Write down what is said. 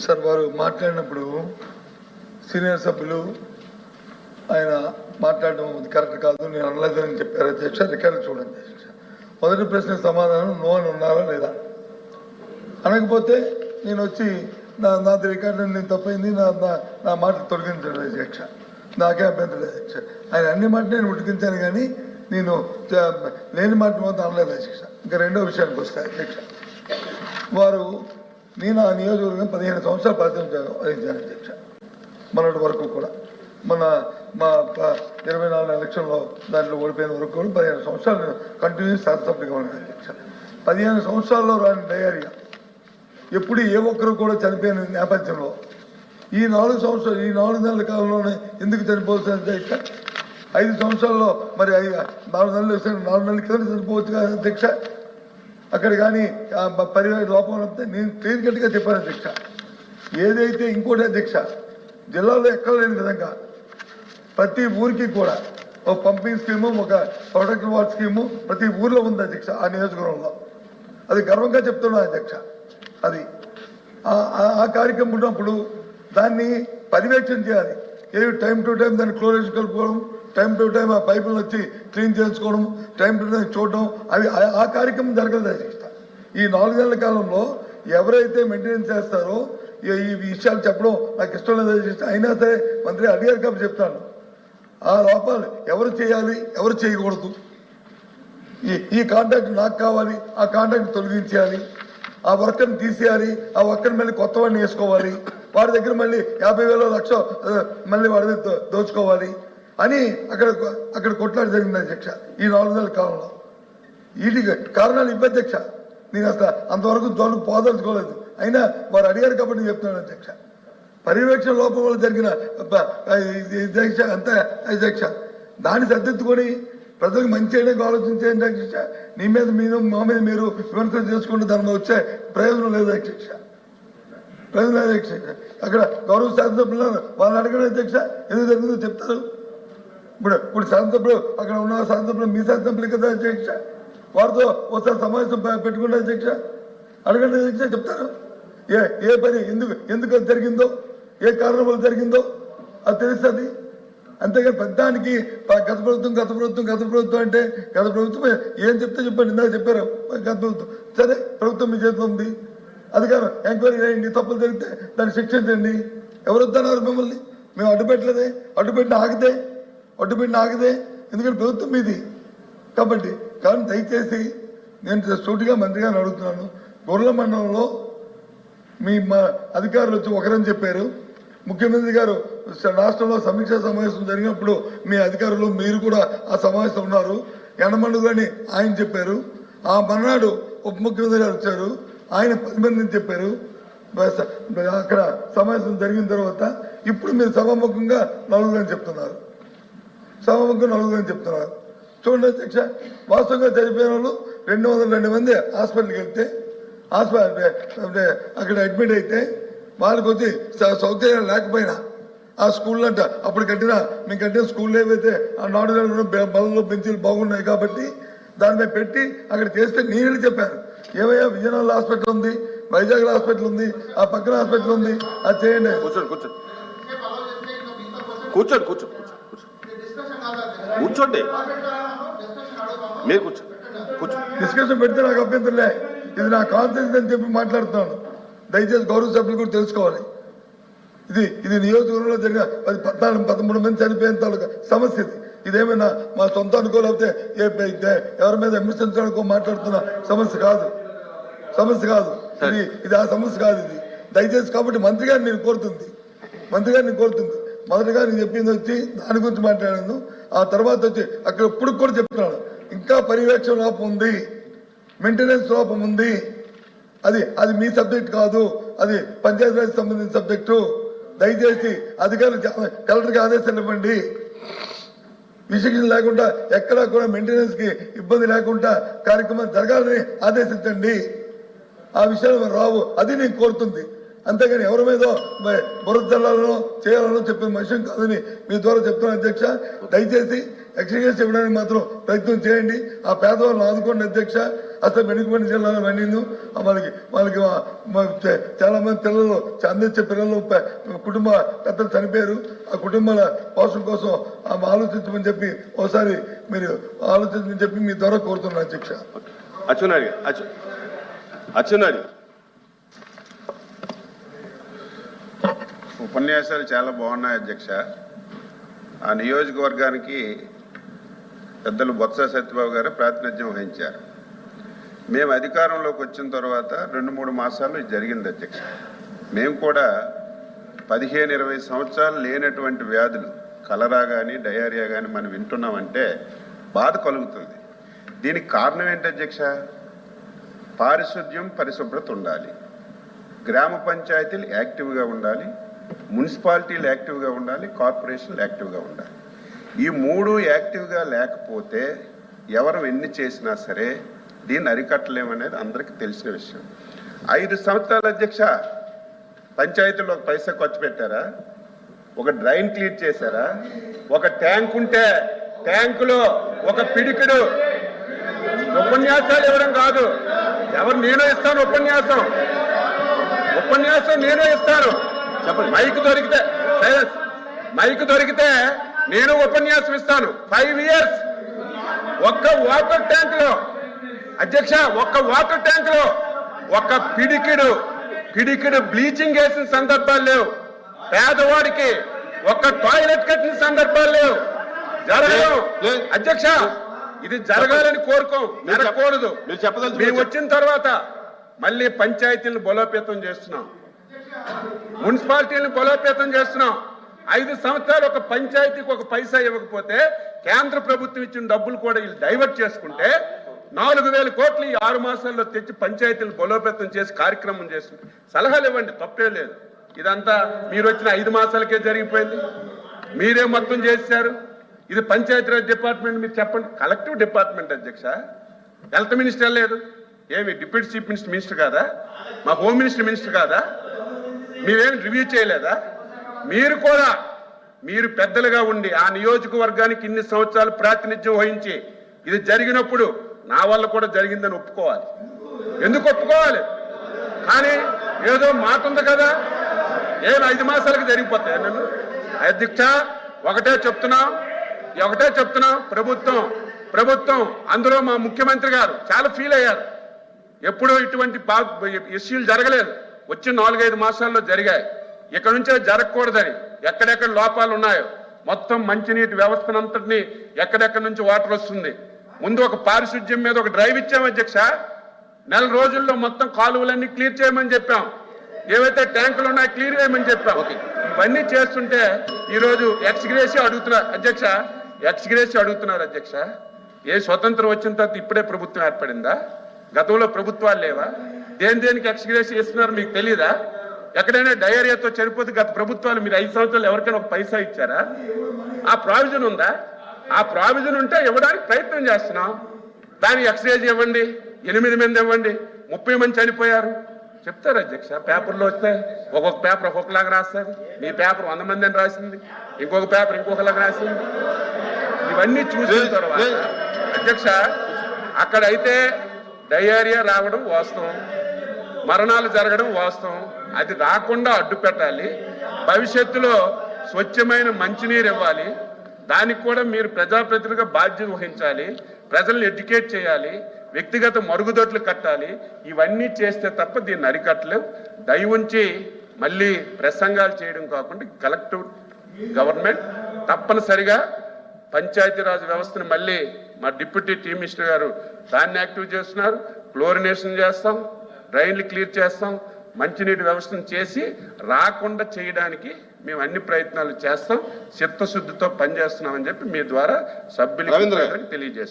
Sir వారు మాట్లాడినప్పుడు senior సభ్యులు ఆయన మాట్లాడడం కరెక్ట్ కాదు, నేను అనలేదని చెప్పారు అధ్యక్ష. రికార్డు చూడండి అధ్యక్ష. మొదటి ప్రశ్న సమాధానం నో అని ఉన్నారా లేదా అనకపోతే నేను వచ్చి నాది రికార్డు నేను తప్పైంది, నా మాట తొలగించండి అధ్యక్ష. నాకే అభ్యంతరం అధ్యక్ష. ఆయన అన్ని మాట నేను ఉడికించాను కానీ నేను లేని మాట మాత్రం అనలేదు అధ్యక్ష. ఇంకా రెండో విషయానికి వస్తాయి అధ్యక్ష. వారు నేను ఆ నియోజకవర్గం 15 సంవత్సరాలు ప్రాతినిధ్యం వహించాను అధ్యక్ష. మొన్నటి వరకు కూడా మన మా 24 ఎలక్షన్లో దాంట్లో ఓడిపోయిన వరకు కూడా 15 సంవత్సరాలు నేను కంటిన్యూస్ శాసనసభ్యుడిగా ఉన్నాను అధ్యక్ష. 15 సంవత్సరాల్లో రాని డయేరియా ఎప్పుడు ఏ ఒక్కరు కూడా చనిపోయిన నేపథ్యంలో ఈ 4 సంవత్సరాలు ఈ 4 నెలల కాలంలోనే ఎందుకు చనిపోవచ్చు అధ్యక్ష? 5 సంవత్సరాల్లో మరి 4 నెలలు 4 నెలల కింద చనిపోవచ్చు కదా అధ్యక్ష. అక్కడ కానీ పరివేక్ష లోపం వస్తే నేను క్లియర్ కట్గా చెప్పాను అధ్యక్ష. ఏదైతే ఇంకోటి అధ్యక్ష, జిల్లాలో ఎక్కడ లేని విధంగా ప్రతి ఊరికి కూడా ఒక పంపింగ్ స్కీము, ఒక ప్రొటెక్ట్ వార్డ్ స్కీము ప్రతి ఊర్లో ఉంది అధ్యక్ష. ఆ నియోజకవర్గంలో అది గర్వంగా చెప్తున్నాను అధ్యక్ష. అది ఆ కార్యక్రమం ఉన్నప్పుడు దాన్ని పర్యవేక్షణ చేయాలి. ఏవి టైం టు టైం దాన్ని క్లోరేషన్ కలుపుకోవడం, టైం టు టైం ఆ పైపులను వచ్చి క్లీన్ చేసుకోవడం, టైం టు టైం చూడడం, అవి ఆ కార్యక్రమం జరగలేదు అధ్యక్ష. ఈ 4 నెలల కాలంలో ఎవరైతే మెయింటెనెన్స్ చేస్తారో ఈ విషయాలు చెప్పడం నాకు ఇష్టం లేదు అధ్యక్ష. అయినా సరే మంత్రి అడిగారు కాబట్టి చెప్తాను. ఆ లోపాలు ఎవరు చేయాలి, ఎవరు చేయకూడదు, ఈ కాంట్రాక్ట్ నాకు కావాలి, ఆ కాంట్రాక్ట్ తొలగించేయాలి, ఆ వర్కర్ని తీసేయాలి, ఆ వర్కర్ని మళ్ళీ కొత్త వాడిని వేసుకోవాలి, వాడి దగ్గర మళ్ళీ 50,000 లక్ష మళ్ళీ వాడి దోచుకోవాలి అని అక్కడ కొట్లాట జరిగింది అధ్యక్ష. ఈ 4 నెలల కాలంలో వీటికి కారణాలు ఇవ్వ అధ్యక్ష. నేను అసలు అంతవరకు జోన్కు పోదలుచుకోలేదు. అయినా వారు అడిగారు కాబట్టి నేను చెప్తున్నాను అధ్యక్ష. పర్యవేక్షణ లోపం వల్ల జరిగిన అధ్యక్ష అంతే అధ్యక్ష. దాన్ని సర్దిద్దుకొని ప్రజలకు మంచి చేయడానికి ఆలోచించేయండి అధ్యక్ష. నీ మీద మీరు మా మీద మీరు విమర్శలు చేసుకుంటే దాని మీద వచ్చే ప్రయోజనం లేదు అధ్యక్ష. ప్రయోజనం లేదు అధ్యక్ష. అక్కడ గౌరవ శాసనసభ్యులు వాళ్ళని అడగడం అధ్యక్ష ఎందుకు జరిగిందో చెప్తారు. ఇప్పుడు శాసనసభ్యులు అక్కడ ఉన్న శాసనసభ్యులు మీ శాసనసభ్యులు కదా అధ్యక్ష. వారితో ఒకసారి సమావేశం పెట్టుకుంటే అధ్యక్ష అడగండి అధ్యక్ష, చెప్తారు. ఏ పని ఎందుకు అది జరిగిందో, ఏ కారణం వల్ల జరిగిందో అది తెలుస్తుంది. అంతేగాని పెద్దానికి గత ప్రభుత్వం అంటే గత ప్రభుత్వం ఏం చెప్తే చెప్పండి. ఇందాక చెప్పారు గత ప్రభుత్వం. సరే, ప్రభుత్వం మీ చేతిలో ఉంది, అధికారం ఎంక్వైరీ చేయండి, తప్పులు జరిగితే దాన్ని శిక్షించండి. ఎవరు వద్దన్నారు మిమ్మల్ని? మేము అడ్డుపెట్టిన ఆగితే ఎందుకంటే ప్రభుత్వం మీది కాబట్టి. కానీ దయచేసి నేను సూటిగా మంత్రిగారిని అడుగుతున్నాను. గొర్రెల మండలంలో మా అధికారులు వచ్చి ఒకరని చెప్పారు. ముఖ్యమంత్రి గారు రాష్ట్రంలో సమీక్షా సమావేశం జరిగినప్పుడు మీ అధికారులు మీరు కూడా ఆ సమావేశం ఉన్నారు. ఎండమండు అని ఆయన చెప్పారు. ఆ మర్నాడు ఉప ముఖ్యమంత్రి గారు వచ్చారు, ఆయన 10 మందిని చెప్పారు. అక్కడ సమావేశం జరిగిన తర్వాత ఇప్పుడు మీరు సభాముఖంగా 4 అని చెప్తున్నారు. చూడండి అధ్యక్ష, వాస్తవంగా చనిపోయిన వాళ్ళు 202 మంది హాస్పిటల్కి వెళ్తే అక్కడ అడ్మిట్ అయితే వాళ్ళకి వచ్చి సౌకర్యం లేకపోయినా ఆ స్కూల్లో అంట అప్పుడు మేము కట్టిన స్కూల్లో ఏవైతే ఆ 4 నెలలు బలలో బెంచీలు బాగున్నాయి కాబట్టి దాని మీద పెట్టి అక్కడ చేస్తే నేను చెప్పాను. ఏమయ్యా విజయనగరం హాస్పిటల్ ఉంది, వైజాగ్ హాస్పిటల్ ఉంది, ఆ పక్కన హాస్పిటల్ ఉంది, అది చేయండి. కూర్చోండి, మీరు డిస్కషన్ పెడితే నాకు అభ్యంతరలే. ఇది నా కాన్ఫిడెన్స్ అని చెప్పి మాట్లాడుతున్నాను. దయచేసి గౌరవ సభ్యులు కూడా తెలుసుకోవాలి. ఇది నియోజకవర్గంలో జరిగిన 13 మంది చనిపోయిన తాలూకా సమస్య. ఇదేమైనా మా సొంత అనుకోలేకపోతే ఎవరి మీద విమర్శించడానికో మాట్లాడుతున్న సమస్య కాదు. ఇది ఆ సమస్య కాదు. ఇది దయచేసి కాబట్టి మంత్రి గారిని నేను కోరుతుంది. మొదటగా నేను చెప్పింది వచ్చి దాని గురించి మాట్లాడాను. ఆ తర్వాత వచ్చి అక్కడ ఇప్పుడు కూడా చెప్తున్నాను, ఇంకా పర్యవేక్షణ లోపం ఉంది, మెయింటెనెన్స్ లోపం ఉంది. అది మీ సబ్జెక్ట్ కాదు, అది పంచాయతీరాజ్ సంబంధించిన సబ్జెక్టు. దయచేసి అధికారులు కలెక్టర్కి ఆదేశాలు ఇవ్వండి. విశిక్షణ లేకుండా ఎక్కడా కూడా మెయింటెనెన్స్ కి ఇబ్బంది లేకుండా కార్యక్రమం జరగాలని ఆదేశించండి. ఆ విషయాలు రావు, అది నేను కోరుతుంది. అంతేగాని ఎవరి మీద బురద చల్లాలనో చేయాలనో చెప్పిన విషయం కాదని మీ ద్వారా చెప్తున్నాను అధ్యక్ష. దయచేసి ఎక్స్గ్రేషన్స్ ఇవ్వడానికి మాత్రం ప్రయత్నం చేయండి. ఆ పేదవాళ్ళని ఆదుకోండి అధ్యక్ష. అసలు వెనుకబడిన జిల్లాలో పండింది వాళ్ళకి చాలా మంది పిల్లలు అందించే పిల్లలు కుటుంబ పెద్దలు చనిపోయారు. ఆ కుటుంబాల పోషణ కోసం ఆలోచించమని చెప్పి ఒకసారి మీరు ఆలోచించమని చెప్పి మీ ద్వారా కోరుతున్నాను అధ్యక్ష. అచ్చునాడి ఉపన్యాసాలు చాలా బాగున్నాయి అధ్యక్ష. ఆ నియోజకవర్గానికి పెద్దలు బొత్స సత్యబాబు గారు ప్రాతినిధ్యం వహించారు. మేము అధికారంలోకి వచ్చిన తర్వాత 2-3 మాసాలు ఇది జరిగింది అధ్యక్ష. మేము కూడా 15-20 సంవత్సరాలు లేనటువంటి వ్యాధులు కలరా కానీ డయేరియా కానీ మనం వింటున్నామంటే బాధ కలుగుతుంది. దీనికి కారణం ఏంటి అధ్యక్ష? పారిశుద్ధ్యం పరిశుభ్రత ఉండాలి, గ్రామ పంచాయతీలు యాక్టివ్గా ఉండాలి, మున్సిపాలిటీలు యాక్టివ్గా ఉండాలి, కార్పొరేషన్లు యాక్టివ్గా ఉండాలి. ఈ 3 యాక్టివ్గా లేకపోతే ఎవరు ఎన్ని చేసినా సరే దీన్ని అరికట్టలేమనేది అందరికీ తెలిసిన విషయం. 5 సంవత్సరాల అధ్యక్ష పంచాయతీలో ఒక పైసా ఖర్చు పెట్టారా? ఒక డ్రైన్ క్లీన్ చేశారా? ఒక ట్యాంక్ ఉంటే ట్యాంకులో ఒక పిడికిడు ఉపన్యాసాలు ఇవ్వడం కాదు. ఎవరు నేనే ఇస్తాను ఉపన్యాసం నేనే ఇస్తాను. మైక్ దొరికితే నేను ఉపన్యాసం ఇస్తాను. 5 years ఒక్క వాటర్ ట్యాంక్ లో అధ్యక్ష, ఒక్క వాటర్ ట్యాంక్ లో ఒక పిడికిడు బ్లీచింగ్ వేసిన సందర్భాలు లేవు. పేదవాడికి ఒక్క టాయిలెట్ కట్టిన సందర్భాలు లేవు. జరగదు అధ్యక్ష, ఇది జరగాలని జరగకూడదు. మేము వచ్చిన తర్వాత మళ్ళీ పంచాయతీలను బలోపేతం చేస్తున్నాం, మున్సిపాలిటీలను బలోపేతం చేస్తున్నాం. 5 సంవత్సరాలు ఒక పంచాయతీకి ఒక పైసా ఇవ్వకపోతే కేంద్ర ప్రభుత్వం ఇచ్చిన డబ్బులు కూడా వీళ్ళు డైవర్ట్ చేసుకుంటే 4,000 కోట్లు ఈ 6 మాసాల్లో తెచ్చి పంచాయతీలను బలోపేతం చేసి కార్యక్రమం చేస్తుంది. సలహాలు ఇవ్వండి, తప్పే లేదు. ఇదంతా మీరు వచ్చిన 5 మాసాలకే జరిగిపోయింది. మీరే మొత్తం చేశారు. ఇది పంచాయతీరాజ్ డిపార్ట్మెంట్. మీరు చెప్పండి, కలెక్టివ్ డిపార్ట్మెంట్ అధ్యక్ష. హెల్త్ మినిస్టర్ లేదు, ఏమి డిప్యూటీ చీఫ్ మినిస్టర్ కాదా? మా హోమ్ మినిస్టర్ కాదా? మీరేం రివ్యూ చేయలేదా? మీరు పెద్దలుగా ఉండి ఆ నియోజకవర్గానికి ఇన్ని సంవత్సరాలు ప్రాతినిధ్యం వహించి ఇది జరిగినప్పుడు నా వల్ల కూడా జరిగిందని ఒప్పుకోవాలి. ఎందుకు ఒప్పుకోవాలి? కానీ ఏదో మాట ఉంది కదా, ఏం 5 మాసాలకు జరిగిపోతాయి. నన్ను అధ్యక్ష ఒకటే చెప్తున్నా, ప్రభుత్వం అందులో మా ముఖ్యమంత్రి గారు చాలా ఫీల్ అయ్యారు. ఎప్పుడూ ఇటువంటి ఇష్యూలు జరగలేదు, వచ్చి 4-5 మాసాల్లో జరిగాయి. ఇక్కడ నుంచే జరగకూడదని ఎక్కడెక్కడ లోపాలు ఉన్నాయో మొత్తం మంచినీటి వ్యవస్థనంతటినీ ఎక్కడెక్కడి నుంచి వాటర్ వస్తుంది. ముందు ఒక పారిశుద్ధ్యం మీద ఒక డ్రైవ్ ఇచ్చాం అధ్యక్ష. 4 రోజుల్లో మొత్తం కాలువలన్నీ క్లియర్ చేయమని చెప్పాం. ఏవైతే ట్యాంకులు ఉన్నాయో క్లియర్ చేయమని చెప్పాం. ఇవన్నీ చేస్తుంటే ఈరోజు ఎక్స్గ్రేసి అడుగుతున్నారు అధ్యక్ష. ఏ స్వతంత్రం వచ్చిన తర్వాత ఇప్పుడే ప్రభుత్వం ఏర్పడిందా? గతంలో ప్రభుత్వాలు లేవా? దేనికి ఎక్స్గ్రేసి ఇస్తున్నారు మీకు తెలీదా? ఎక్కడైనా డయేరియాతో చనిపోతే గత ప్రభుత్వాలు మీరు 5 సంవత్సరాలు ఎవరికైనా ఒక పైసా ఇచ్చారా? ఆ ప్రావిజన్ ఉందా? ఆ ప్రావిజన్ ఉంటే ఇవ్వడానికి ప్రయత్నం చేస్తున్నాం. దానికి ఎక్స్గ్రేజ్ ఇవ్వండి, 8 మంది ఇవ్వండి, 30 మంది చనిపోయారు చెప్తారు అధ్యక్ష. పేపర్లో వస్తే ఒక్కొక్క పేపర్ ఒక్కొక్కలాగా రాస్తారు. మీ పేపర్ 100 మంది అని రాసింది, ఇంకొక పేపర్ ఇంకొకలాగా రాసింది. ఇవన్నీ చూసిన తర్వాత అధ్యక్ష అక్కడైతే డయేరియా రావడం వాస్తవం, మరణాలు జరగడం వాస్తవం. అది రాకుండా అడ్డు పెట్టాలి. భవిష్యత్తులో స్వచ్ఛమైన మంచినీరు ఇవ్వాలి. దానికి కూడా మీరు ప్రజాప్రతినిధిగా బాధ్యత వహించాలి. ప్రజల్ని ఎడ్యుకేట్ చేయాలి, వ్యక్తిగత మరుగుదొడ్లు కట్టాలి. ఇవన్నీ చేస్తే తప్ప దీన్ని అరికట్టలేవు. దయవుంచి మళ్ళీ ప్రసంగాలు చేయడం కాకుండా కలెక్టివ్ గవర్నమెంట్ తప్పనిసరిగా పంచాయతీరాజ్ వ్యవస్థను మళ్ళీ మా డిప్యూటీ చీఫ్ మినిస్టర్ గారు దాన్ని యాక్టివ్ చేస్తున్నారు. క్లోరినేషన్ చేస్తాం, డ్రైన్లు క్లియర్ చేస్తాం, మంచినీటి వ్యవస్థను చేసి రాకుండా చేయడానికి మేము అన్ని ప్రయత్నాలు చేస్తాం. చిత్తశుద్ధితో పనిచేస్తున్నామని చెప్పి మీ ద్వారా సభ్యులకు తెలియజేస్తాం.